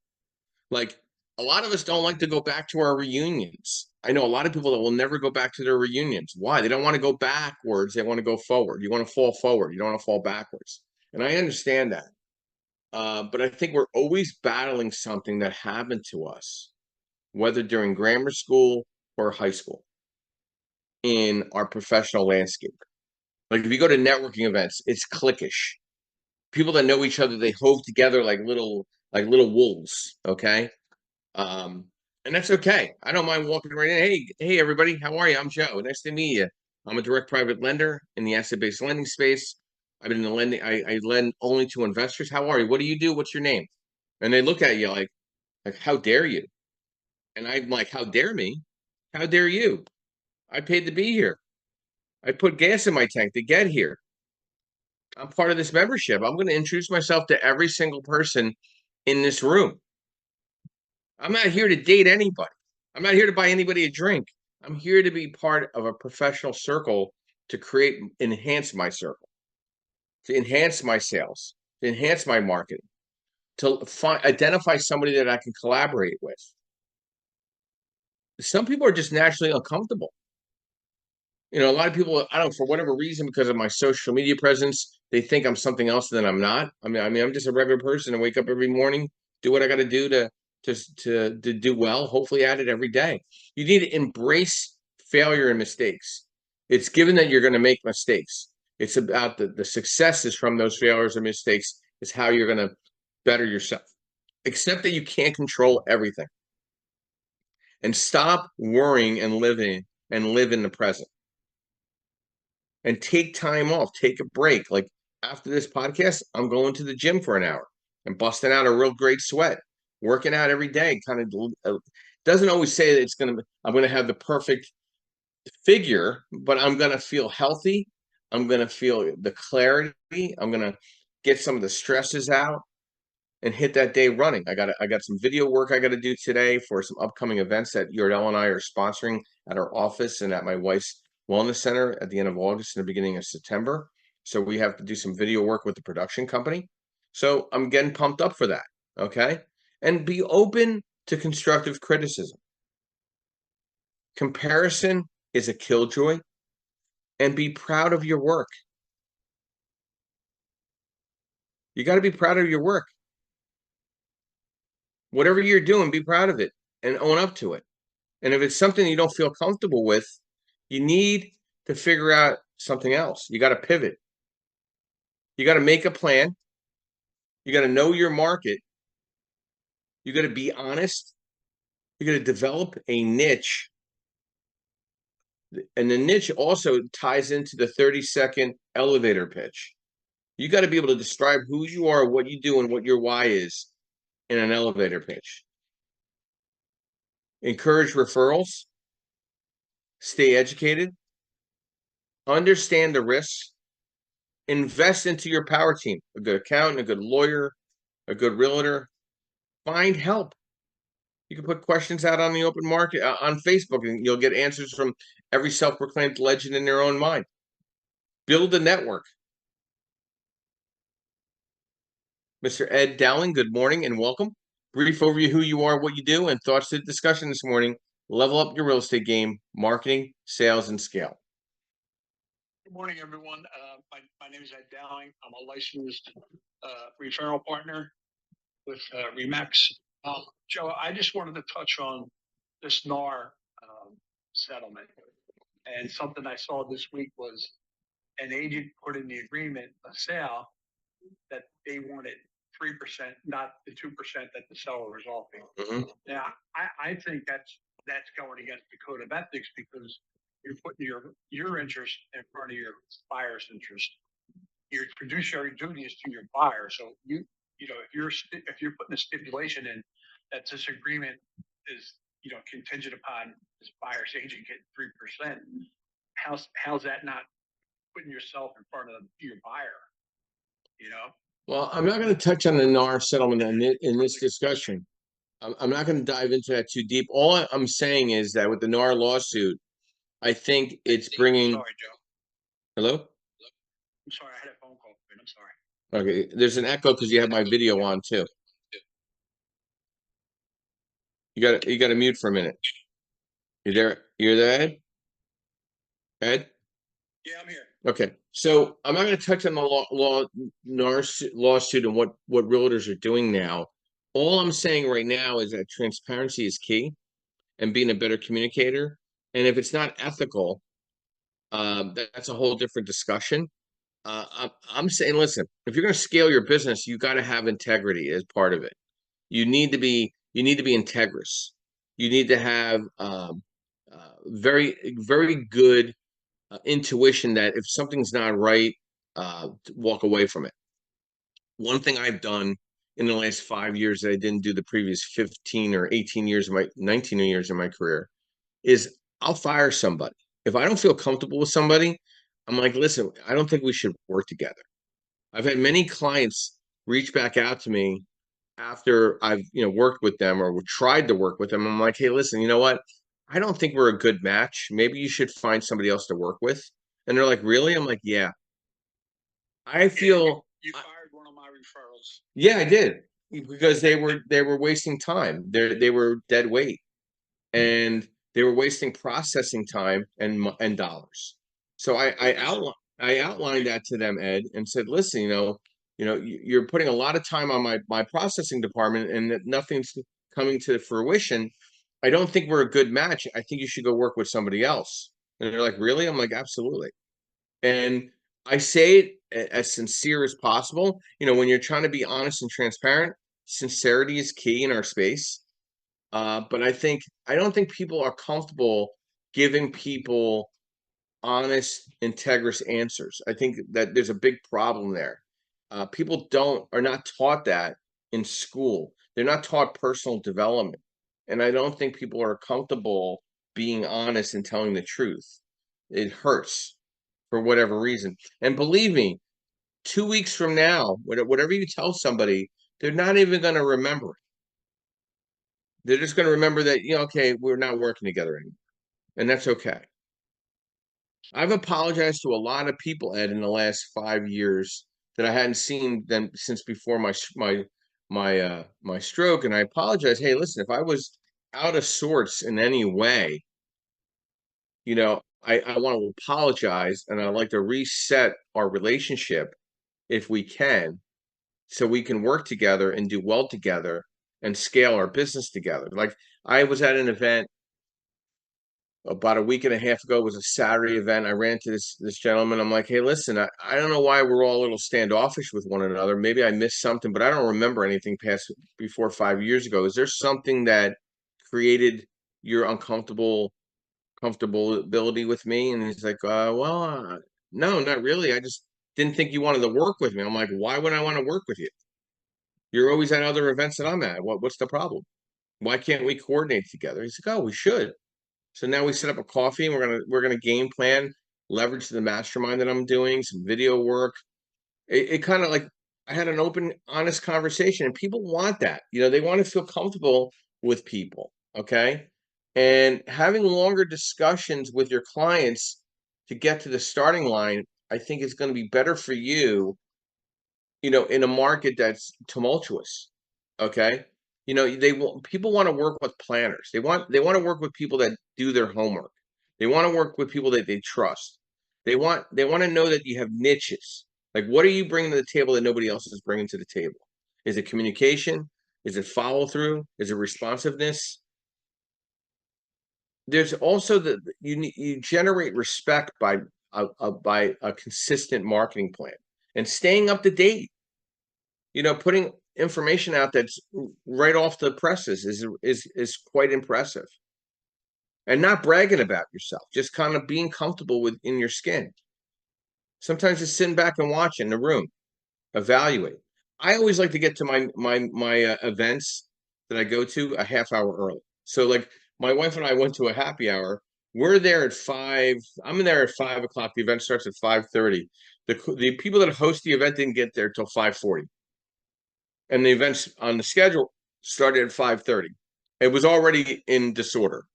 A: Like, a lot of us don't like to go back to our reunions. I know a lot of people that will never go back to their reunions. Why? They don't want to go backwards. They want to go forward. You want to fall forward. You don't want to fall backwards. And I understand that. But I think we're always battling something that happened to us, whether during grammar school or high school, in our professional landscape. Like, if you go to networking events, it's cliquish. People that know each other, they hove together like little wolves. Okay. And that's okay. I don't mind walking right in. Hey, everybody, how are you? I'm Joe. Nice to meet you. I'm a direct private lender in the asset-based lending space. I've been in the lending. I lend only to investors. How are you? What do you do? What's your name? And they look at you like, how dare you? And I'm like, how dare me? How dare you? I paid to be here. I put gas in my tank to get here. I'm part of this membership. I'm going to introduce myself to every single person in this room. I'm not here to date anybody. I'm not here to buy anybody a drink. I'm here to be part of a professional circle to enhance my circle, to enhance my sales, to enhance my marketing, to identify somebody that I can collaborate with. Some people are just naturally uncomfortable. A lot of people, I don't know, for whatever reason, because of my social media presence, they think I'm something else than I'm not. I mean, I'm just a regular person. I wake up every morning, do what I got to do to do well. Hopefully, at it every day. You need to embrace failure and mistakes. It's given that you're going to make mistakes. It's about the successes from those failures and mistakes is how you're going to better yourself. Accept that you can't control everything, and stop worrying and live in the present. And take time off, take a break. Like after this podcast, I'm going to the gym for an hour and busting out a real great sweat, working out every day. Kind of doesn't always say that I'm going to have the perfect figure, but I'm going to feel healthy. I'm going to feel the clarity. I'm going to get some of the stresses out and hit that day running. I got some video work I got to do today for some upcoming events that Yordell and I are sponsoring at our office and at my wife's wellness center at the end of August and the beginning of September. So we have to do some video work with the production company. So I'm getting pumped up for that. Okay. And be open to constructive criticism. Comparison is a killjoy, and be proud of your work. You got to be proud of your work. Whatever you're doing, be proud of it and own up to it. And if it's something you don't feel comfortable with, you need to figure out something else. You got to pivot. You got to make a plan. You got to know your market. You got to be honest. You got to develop a niche. And the niche also ties into the 30-second elevator pitch. You got to be able to describe who you are, what you do, and what your why is in an elevator pitch. Encourage referrals. Stay educated. Understand the risks. Invest into your power team, a good accountant, a good lawyer, a good realtor. Find help. You can put questions out on the open market on Facebook, and you'll get answers from every self-proclaimed legend in their own mind. Build a network. Mr. Ed Dowling, good morning and welcome. Brief overview of who you are, what you do, and thoughts to the discussion this morning. Level up your real estate game, marketing, sales, and scale.
D: Good morning, everyone. My name is Ed Dowling. I'm a licensed referral partner with Remax. Joe, I just wanted to touch on this NAR settlement. And something I saw this week was an agent put in the agreement, a sale, that they wanted 3%, not the 2% that the seller was offering.
A: Mm-hmm.
D: Now, I think that's going against the code of ethics, because you're putting your interest in front of your buyer's interest. Your fiduciary duty is to your buyer. So if you're putting a stipulation in that this agreement is contingent upon this buyer's agent getting 3%, how's that not putting yourself in front of your buyer?
A: Well, I'm not going to touch on the NAR settlement in this discussion. I'm not going to dive into that too deep. All I'm saying is that with the NAR lawsuit, I think it's bringing.
D: Sorry, Joe.
A: Hello?
D: I'm sorry, I had a phone call. I'm sorry.
A: Okay, there's an echo because you have my video on too. You got to mute for a minute. You're there, Ed? Ed?
D: Yeah, I'm here.
A: Okay, so I'm not going to touch on the NAR lawsuit and what realtors are doing now. All I'm saying right now is that transparency is key, and being a better communicator. And if it's not ethical, that's a whole different discussion. I'm saying, listen, if you're going to scale your business, you got to have integrity as part of it. You need to be integrous. You need to have very, very good intuition that if something's not right, walk away from it. One thing I've done in the last 5 years that I didn't do the previous 15 or 18 years of 19 years of my career is I'll fire somebody. If I don't feel comfortable with somebody, I'm like, listen, I don't think we should work together. I've had many clients reach back out to me after I've worked with them or tried to work with them, I'm like, hey, listen, you know what? I don't think we're a good match. Maybe you should find somebody else to work with. And they're like, really? I'm like, yeah. I feel
D: You fired one of my referrals.
A: yeah, I did because they were wasting time. They were dead weight, and they were wasting processing time and dollars. So I outlined that to them, Ed, and said, listen, you're putting a lot of time on my processing department, and that nothing's coming to fruition. I don't think we're a good match. I think you should go work with somebody else. And they're like, really? I'm like, absolutely. And I say it as sincere as possible. When you're trying to be honest and transparent, sincerity is key in our space. But I don't think people are comfortable giving people honest, integrous answers. I think that there's a big problem there. People are not taught that in school. They're not taught personal development, and I don't think people are comfortable being honest and telling the truth. It hurts for whatever reason. And believe me, 2 weeks from now, whatever you tell somebody, they're not even going to remember it. They're just going to remember that, okay, we're not working together anymore. And that's okay. I've apologized to a lot of people, Ed, in the last 5 years that I hadn't seen them since before my stroke. And I apologize. Hey, listen, if I was out of sorts in any way, I want to apologize, and I'd like to reset our relationship if we can, so we can work together and do well together and scale our business together. Like, I was at an event about a week and a half ago. It was a Saturday event. I ran to this gentleman. I'm like, hey, listen, I don't know why we're all a little standoffish with one another. Maybe I missed something, but I don't remember anything past before 5 years ago. Is there something that created your comfortability with me? And he's like, well, no, not really. I just didn't think you wanted to work with me. I'm like, why would I want to work with you? You're always at other events that I'm at. What's the problem? Why can't we coordinate together? He's like, oh, we should. So now we set up a coffee, and we're gonna game plan, leverage the mastermind that I'm doing, some video work. It kind of like, I had an open, honest conversation, and people want that. They want to feel comfortable with people. Okay. And having longer discussions with your clients to get to the starting line, I think is going to be better for you, in a market that's tumultuous. Okay. People want to work with planners. They want to work with people that do their homework. They want to work with people that they trust. They want to know that you have niches. Like, what are you bringing to the table that nobody else is bringing to the table? Is it communication? Is it follow through? Is it responsiveness? There's also you generate respect by a consistent marketing plan and staying up to date. Putting information out that's right off the presses is quite impressive. And not bragging about yourself, just kind of being comfortable in your skin. Sometimes just sitting back and watching the room, evaluate. I always like to get to my events that I go to a half hour early. So, like, my wife and I went to a happy hour. We're there at 5. I'm in there at 5 o'clock. The event starts at 5:30. The people that host the event didn't get there till 5:40. And the events on the schedule started at 5:30. It was already in disorder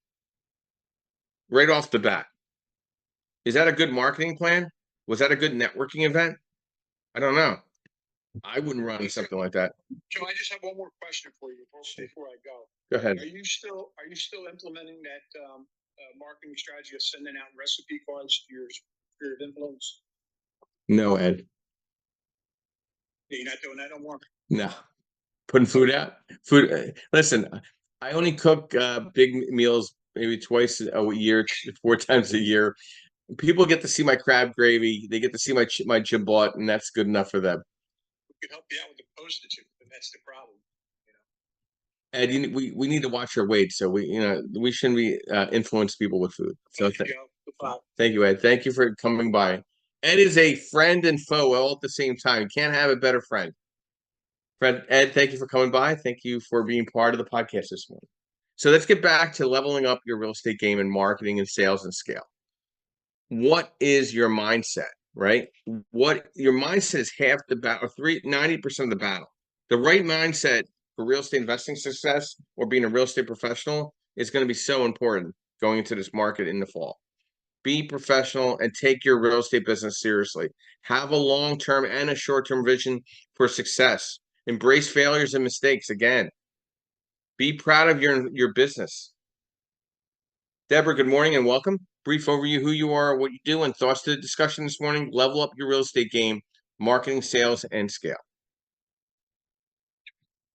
A: right off the bat. Is that a good marketing plan? Was that a good networking event? I don't know. I wouldn't run something like that.
D: Joe, I just have one more question for you before I go.
A: Go ahead.
D: Are you still implementing that marketing strategy of sending out recipe cards to your sphere of influence?
A: No, Ed.
D: You're not doing that no more?
A: No. Putting food out. Listen, I only cook big meals maybe twice a year, 4 times a year. People get to see my crab gravy. They get to see my giblet, and that's good enough for them.
D: We could help you out with the postage, but that's the problem.
A: Ed, we need to watch our weight, so we shouldn't be influence people with food. So thank you, Ed. Thank you for coming by. Ed is a friend and foe all at the same time. You can't have a better friend. Friend Ed, thank you for coming by. Thank you for being part of the podcast this morning. So let's get back to leveling up your real estate game in marketing and sales and scale. What is your mindset, right? What your mindset is half the battle, 90% of the battle. The right mindset for real estate investing success or being a real estate professional is going to be so important going into this market in the fall. Be professional and take your real estate business seriously. Have a long-term and a short-term vision for success. Embrace failures and mistakes. Again, be proud of your business. Deborah, good morning and welcome. Brief overview, who you are, what you do, and thoughts to the discussion this morning. Level up your real estate game, marketing, sales, and scale.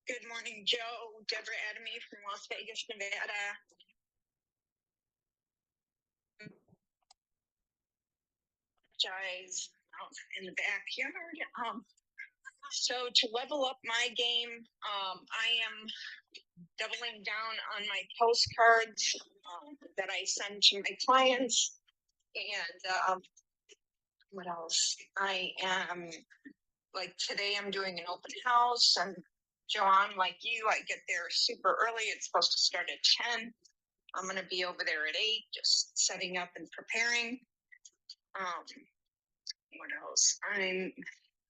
E: Good morning, Joe. Deborah Adamy from Las Vegas, Nevada. Guys out in the backyard. So to level up my game, I am doubling down on my postcards that I send to my clients. And what else? I am, like today I'm doing an open house, and John, like you, I get there super early. It's supposed to start at 10. I'm going to be over there at 8, just setting up and preparing. What else? I'm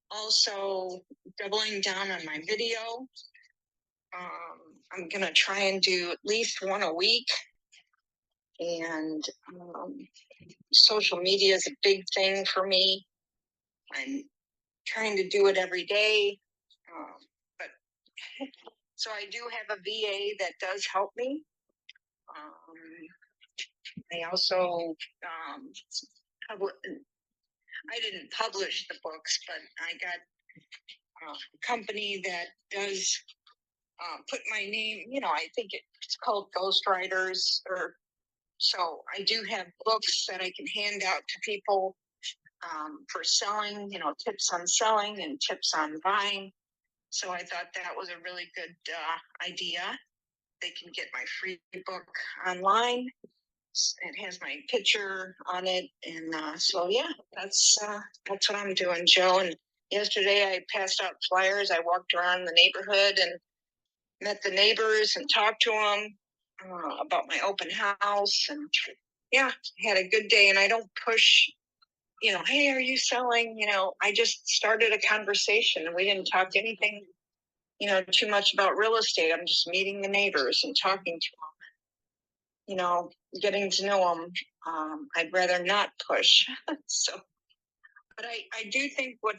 E: also doubling down on my video. I'm going to try and do at least one a week. And social media is a big thing for me. I'm trying to do it every day. But so I do have a VA that does help me. I also I didn't publish the books, but I got a company that does put my name, I think it's called Ghostwriters, or so I do have books that I can hand out to people for selling, tips on selling and tips on buying. So I thought that was a really good idea. They can get my free book online. It has my picture on it, and so yeah, that's what I'm doing, Joe. And yesterday I passed out flyers. I walked around the neighborhood and met the neighbors and talked to them about my open house, and yeah, had a good day. And I don't push, hey, are you selling? I just started a conversation, and we didn't talk anything, too much about real estate. I'm just meeting the neighbors and talking to them. Getting to know them. I'd rather not push. So, but I do think what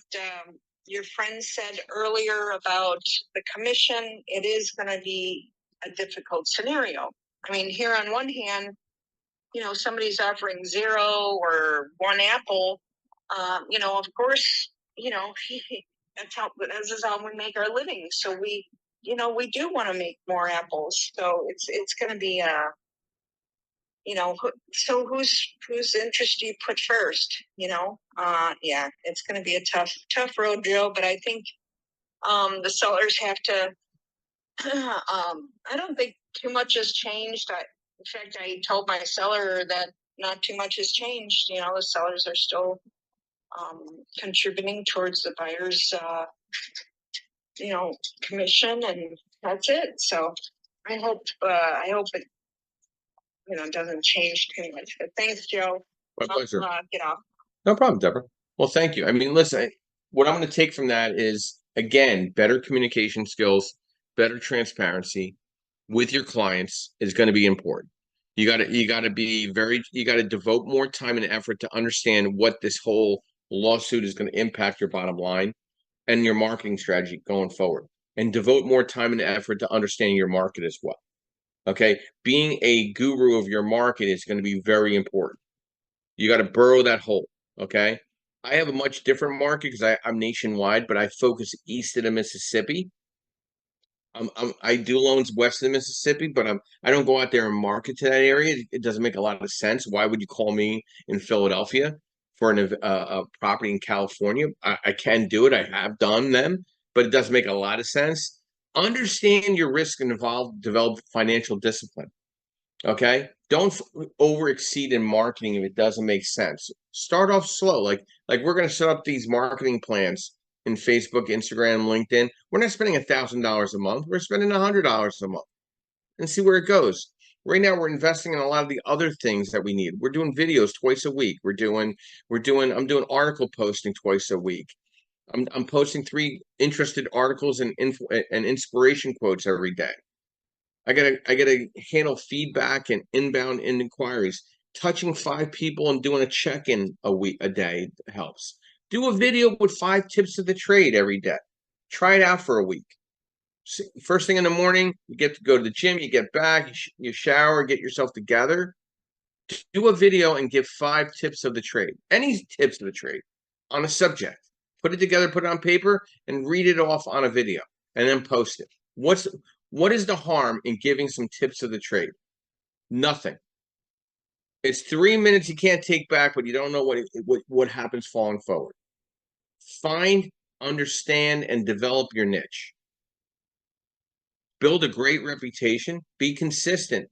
E: your friend said earlier about the commission, it is going to be a difficult scenario. I mean, here on one hand, somebody's offering 0 or 1 apple. Of course, this is how we make our living. So we do want to make more apples. So it's going to be so whose interest do you put first? Yeah, it's going to be a tough road, Joe. But I think the sellers have to. I don't think too much has changed. In fact, I told my seller that not too much has changed. The sellers are still contributing towards the buyer's, commission, and that's it. So I hope it doesn't change too much. But thanks, Joe.
A: My pleasure.
E: Get off.
A: No problem, Deborah. Well, thank you. I mean, listen, what I'm going to take from that is, again, better communication skills, better transparency with your clients is going to be important. You got to devote more time and effort to understand what this whole lawsuit is going to impact your bottom line and your marketing strategy going forward, and devote more time and effort to understanding your market as well. Okay, being a guru of your market is going to be very important. You got to burrow that hole. Okay, I have a much different market because I'm nationwide, but I focus east of the Mississippi. I do loans west of the Mississippi, but I don't go out there and market to that area. It doesn't make a lot of sense. Why would you call me in Philadelphia for a property in California? I can do it. I have done them, but it doesn't make a lot of sense. Understand your risk and develop financial discipline. Okay, don't over exceed in marketing if it doesn't make sense. Start off slow. Like we're going to set up these marketing plans in Facebook, Instagram, LinkedIn. We're not spending $1,000 a month. We're spending $100 a month, and see where it goes. Right now, we're investing in a lot of the other things that we need. We're doing videos twice a week. I'm doing article posting twice a week. I'm posting 3 interested articles and info and inspiration quotes every day. I gotta handle feedback and inbound inquiries. Touching 5 people and doing a check-in a day helps. Do a video with 5 tips of the trade every day. Try it out for a week. First thing in the morning, you get to go to the gym, you get back, you shower, get yourself together. Do a video and give 5 tips of the trade. Any tips of the trade on a subject. Put it together, put it on paper, and read it off on a video, and then post it. What is the harm in giving some tips of the trade? Nothing. It's 3 minutes you can't take back, but you don't know what happens falling forward. Find, understand, and develop your niche. Build a great reputation. Be consistent.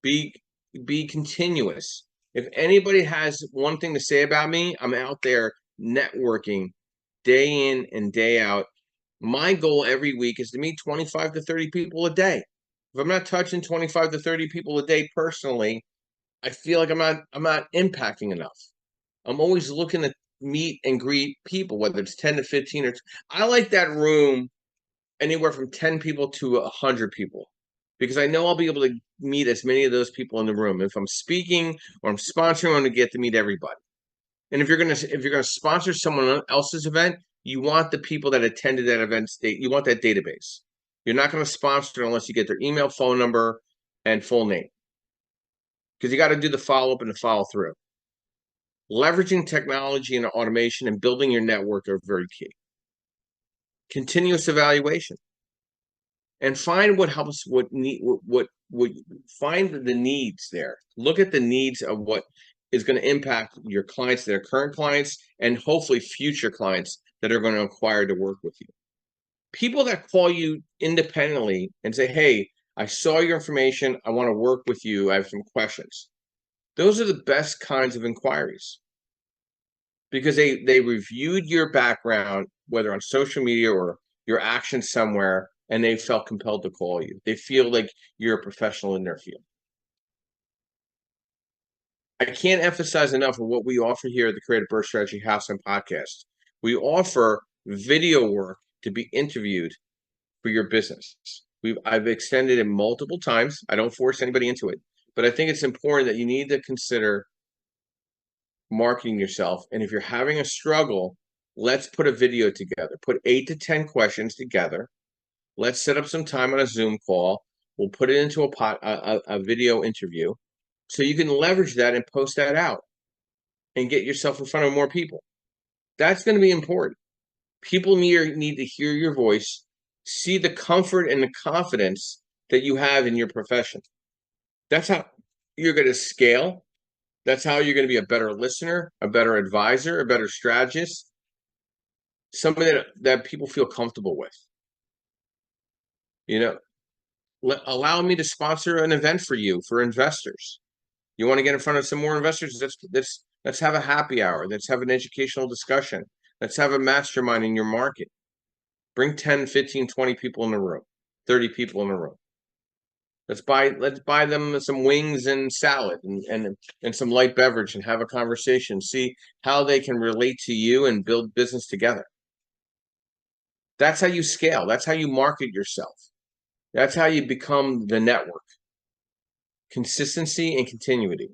A: Be continuous. If anybody has one thing to say about me, I'm out there networking day in and day out. My goal every week is to meet 25 to 30 people a day. If I'm not touching 25 to 30 people a day personally, I feel like I'm not impacting enough. I'm always looking to meet and greet people, whether it's 10 to 15 or I like that room anywhere from 10 people to 100 people, because I know I'll be able to meet as many of those people in the room. If I'm speaking or I'm sponsoring, I'm going to get to meet everybody. And if you're gonna sponsor someone else's event, you want the people that attended that event you want that database. You're not going to sponsor unless you get their email, phone number, and full name, because you got to do the follow-up and the follow-through. Leveraging technology and automation and building your network are very key. Continuous evaluation. And find what helps, find the needs there. Look at the needs of what is going to impact your clients, their current clients, and hopefully future clients that are going to acquire to work with you. People that call you independently and say, hey, I saw your information, I want to work with you, I have some questions. Those are the best kinds of inquiries, because they reviewed your background, whether on social media or your actions somewhere, and they felt compelled to call you. They feel like you're a professional in their field. I can't emphasize enough of what we offer here at the Creative Birth Strategy House and Podcast. We offer video work to be interviewed for your business. I've extended it multiple times. I don't force anybody into it, but I think it's important that you need to consider marketing yourself. And if you're having a struggle, let's put a video together. Put 8 to 10 questions together. Let's set up some time on a Zoom call. We'll put it into a video interview, so you can leverage that and post that out and get yourself in front of more people. That's going to be important. People need to hear your voice, see the comfort and the confidence that you have in your profession. That's how you're going to scale. That's how you're going to be a better listener, a better advisor, a better strategist, somebody that people feel comfortable with. Allow me to sponsor an event for you, for investors. You want to get in front of some more investors? Let's have a happy hour. Let's have an educational discussion. Let's have a mastermind in your market. Bring 10, 15, 20 people in the room, 30 people in the room. Let's buy them some wings and salad and some light beverage and have a conversation. See how they can relate to you and build business together. That's how you scale. That's how you market yourself. That's how you become the network. Consistency and continuity.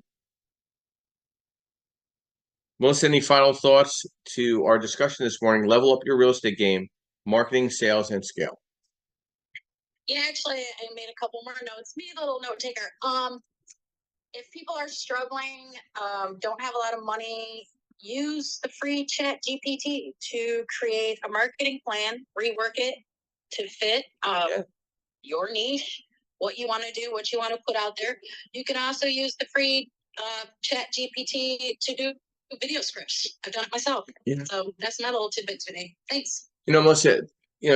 A: Melissa, any final thoughts to our discussion this morning? Level up your real estate game, marketing, sales, and scale.
B: Yeah, actually, I made a couple more notes. Be a little note taker. If people are struggling, don't have a lot of money, use the free Chat GPT to create a marketing plan, rework it to fit your niche, what you want to do, what you want to put out there. You can also use the free Chat GPT to do video scripts. I've done it myself. Yeah. So that's my little tidbit today. Thanks.
A: Melissa,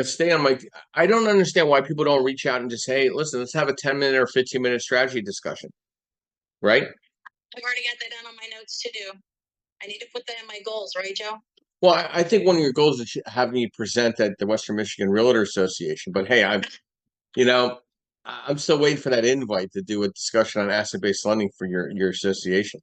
A: stay on I don't understand why people don't reach out and just say, hey, listen, let's have a 10-minute or 15-minute strategy discussion. Right?
B: I've already got that down on my notes to do. I need to put that in my goals, right, Joe?
A: Well, I think one of your goals is having you present at the Western Michigan Realtor Association. But hey, I'm still waiting for that invite to do a discussion on asset-based lending for your association.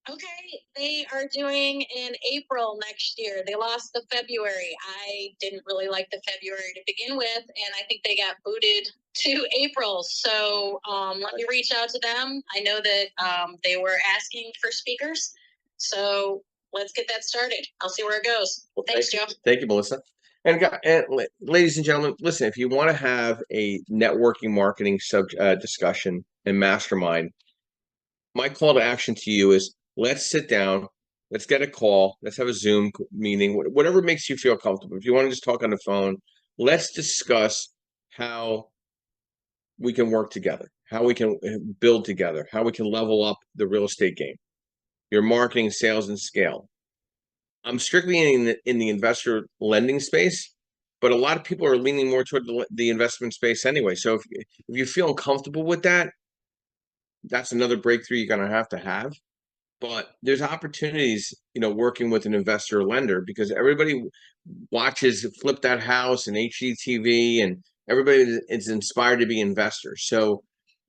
B: Okay, They are doing in April next year. They lost the February. I didn't really like the February to begin with, and I think they got booted to April. So let me reach out to them. I know that they were asking for speakers. So let's get that started. I'll see where it goes.
A: Well,
B: Thanks, Joe.
A: Thank you, Melissa. And ladies and gentlemen, listen, if you want to have a networking marketing discussion and mastermind, my call to action to you is let's sit down, let's get a call, let's have a Zoom meeting, whatever makes you feel comfortable. If you want to just talk on the phone, let's discuss how we can work together, how we can build together, how we can level up the real estate game, your marketing, sales, and scale. I'm strictly in the investor lending space, but a lot of people are leaning more toward the investment space anyway. So if you feel comfortable with that, that's another breakthrough you're going to have. But there's opportunities, working with an investor or lender because everybody watches Flip That House and HGTV, and everybody is inspired to be investors. So,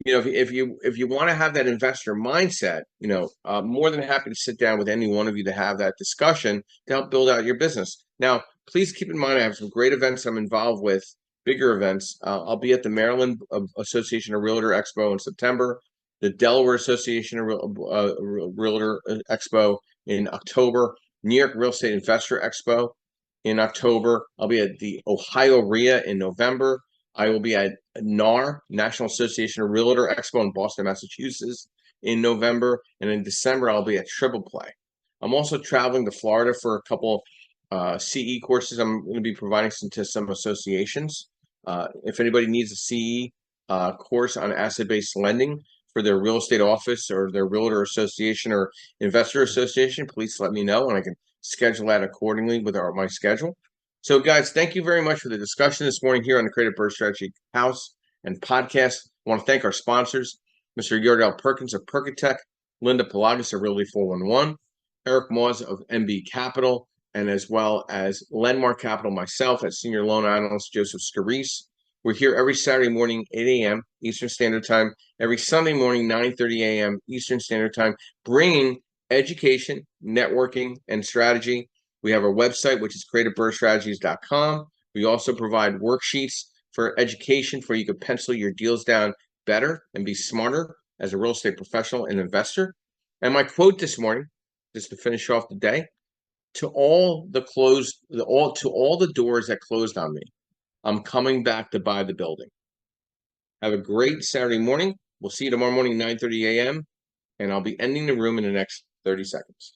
A: if you want to have that investor mindset, more than happy to sit down with any one of you to have that discussion to help build out your business. Now, please keep in mind, I have some great events I'm involved with, bigger events. I'll be at the Maryland Association of Realtor Expo in September, the Delaware Association of Realtor Expo in October, New York Real Estate Investor Expo in October. I'll be at the Ohio RIA in November. I will be at NAR, National Association of Realtor Expo in Boston, Massachusetts in November. And in December, I'll be at Triple Play. I'm also traveling to Florida for a couple CE courses. I'm going to be providing to some associations. If anybody needs a CE course on asset-based lending for their real estate office or their realtor association or investor association, please let me know and I can schedule that accordingly with my schedule. So guys, thank you very much for the discussion this morning here on the Creative Birth Strategy House and podcast. I want to thank our sponsors, Mr. Yordell Perkins of Perkatech, Linda Pelagas of Realty 411, Eric Moz of MB Capital, and as well as Landmark Capital, myself as Senior Loan Analyst Joseph Scarice. We're here every Saturday morning, 8 a.m. Eastern Standard Time, every Sunday morning, 9:30 a.m. Eastern Standard Time, bringing education, networking, and strategy. We have our website, which is creativebirthstrategies.com. We also provide worksheets for education for you to pencil your deals down better and be smarter as a real estate professional and investor. And my quote this morning, just to finish off the day, to all the doors that closed on me, I'm coming back to buy the building. Have a great Saturday morning. We'll see you tomorrow morning, 9:30 a.m. And I'll be ending the room in the next 30 seconds.